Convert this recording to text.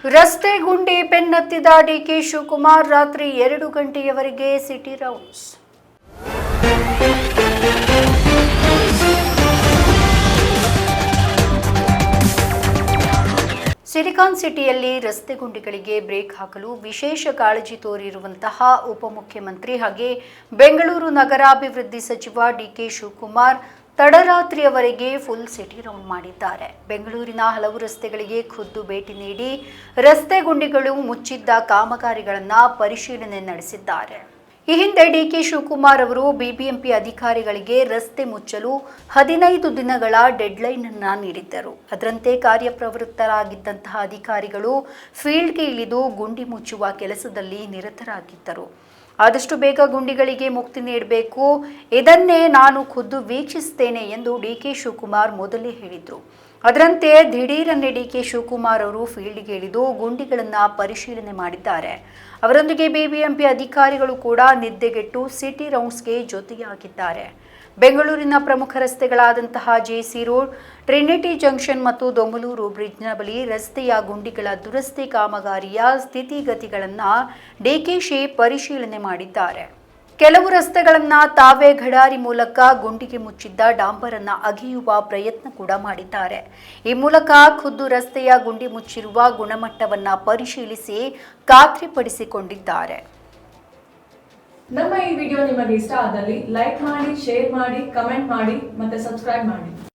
ರಸ್ತೆ ಗುಂಡಿ ಬೆನ್ನತ್ತಿದ ಡಿಕೆ ಶಿವಕುಮಾರ್ ರಾತ್ರಿ 2 ಗಂಟೆಯವರೆಗೆ ಸಿಟಿ ರೌಂಡ್ಸ್. ಸಿಲಿಕಾನ್ ಸಿಟಿಯಲ್ಲಿ ರಸ್ತೆ ಗುಂಡಿಗಳಿಗೆ ಬ್ರೇಕ್ ಹಾಕಲು ವಿಶೇಷ ಕಾಳಜಿ ತೋರಿರುವಂತಹ ಉಪಮುಖ್ಯಮಂತ್ರಿ ಹಾಗೆ ಬೆಂಗಳೂರು ನಗರಾಭಿವೃದ್ಧಿ ಸಚಿವ ಡಿಕೆ ಶಿವಕುಮಾರ್ ತಡರಾತ್ರಿಯವರೆಗೆ ಫುಲ್ ಸಿಟಿ ರೌಂಡ್ ಮಾಡಿದ್ದಾರೆ. ಬೆಂಗಳೂರಿನ ಹಲವು ರಸ್ತೆಗಳಿಗೆ ಖುದ್ದು ಭೇಟಿ ನೀಡಿ ರಸ್ತೆ ಗುಂಡಿಗಳು ಮುಚ್ಚಿದ್ದ ಕಾಮಗಾರಿಗಳನ್ನು ಪರಿಶೀಲನೆ ನಡೆಸಿದ್ದಾರೆ. ಈ ಹಿಂದೆ ಡಿಕೆ ಶಿವಕುಮಾರ್ ಅವರು ಬಿಬಿಎಂಪಿ ಅಧಿಕಾರಿಗಳಿಗೆ ರಸ್ತೆ ಮುಚ್ಚಲು 15 ದಿನಗಳ ಡೆಡ್ಲೈನ್ ಅನ್ನು ನೀಡಿದ್ದರು. ಅದರಂತೆ ಕಾರ್ಯಪ್ರವೃತ್ತರಾಗಿದ್ದಂತಹ ಅಧಿಕಾರಿಗಳು ಫೀಲ್ಡ್ಗೆ ಇಳಿದು ಗುಂಡಿ ಮುಚ್ಚುವ ಕೆಲಸದಲ್ಲಿ ನಿರತರಾಗಿದ್ದರು. ಆದಷ್ಟು ಬೇಗ ಗುಂಡಿಗಳಿಗೆ ಮುಕ್ತಿ ನೀಡಬೇಕು, ಇದನ್ನೇ ನಾನು ಖುದ್ದು ವೀಕ್ಷಿಸುತ್ತೇನೆ ಎಂದು ಡಿಕೆ ಶಿವಕುಮಾರ್ ಮೊದಲೇ ಹೇಳಿದರು. ಅದರಂತೆ ದಿಢೀರನ್ನೇ ಡಿಕೆ ಶಿವಕುಮಾರ್ ಅವರು ಫೀಲ್ಡ್ಗೆ ಇಳಿದು ಗುಂಡಿಗಳನ್ನು ಪರಿಶೀಲನೆ ಮಾಡಿದ್ದಾರೆ. ಅವರೊಂದಿಗೆ ಬಿಬಿಎಂಪಿ ಅಧಿಕಾರಿಗಳು ಕೂಡ ನಿದ್ದೆಗೆಟ್ಟು ಸಿಟಿ ರೌಂಡ್ಸ್ಗೆ ಜೊತೆಯಾಗಿದ್ದಾರೆ. ಬೆಂಗಳೂರಿನ ಪ್ರಮುಖ ರಸ್ತೆಗಳಾದಂತಹ ಜೆಸಿ ರೋಡ್, ಟ್ರಿನಿಟಿ ಜಂಕ್ಷನ್ ಮತ್ತು ದೊಮ್ಮಲೂರು ಬ್ರಿಡ್ಜ್ನ ಬಳಿ ರಸ್ತೆಯ ಗುಂಡಿಗಳ ದುರಸ್ತಿ ಕಾಮಗಾರಿಯ ಸ್ಥಿತಿಗತಿಗಳನ್ನು ಡಿಕೆಶಿ ಪರಿಶೀಲನೆ ಮಾಡಿದ್ದಾರೆ. ಕೆಲವು ರಸ್ತೆಗಳನ್ನು ತಾವೇ ಗಡಾರಿ ಮೂಲಕ ಗುಂಡಿಗೆ ಮುಚ್ಚಿದ್ದ ಡಾಂಬರನ್ನು ಅಗೆಯುವ ಪ್ರಯತ್ನ ಕೂಡ ಮಾಡಿದ್ದಾರೆ. ಈ ಮೂಲಕ ಖುದ್ದು ರಸ್ತೆಯ ಗುಂಡಿ ಮುಚ್ಚಿರುವ ಗುಣಮಟ್ಟವನ್ನು ಪರಿಶೀಲಿಸಿ ಖಾತ್ರಿಪಡಿಸಿಕೊಂಡಿದ್ದಾರೆ. ನಮ್ಮ ಈ ವಿಡಿಯೋ ನಿಮಗೆ ಇಷ್ಟ ಆದಲ್ಲಿ ಲೈಕ್ ಮಾಡಿ, ಶೇರ್ ಮಾಡಿ, ಕಮೆಂಟ್ ಮಾಡಿ ಮತ್ತೆ ಸಬ್ಸ್ಕ್ರೈಬ್ ಮಾಡಿ.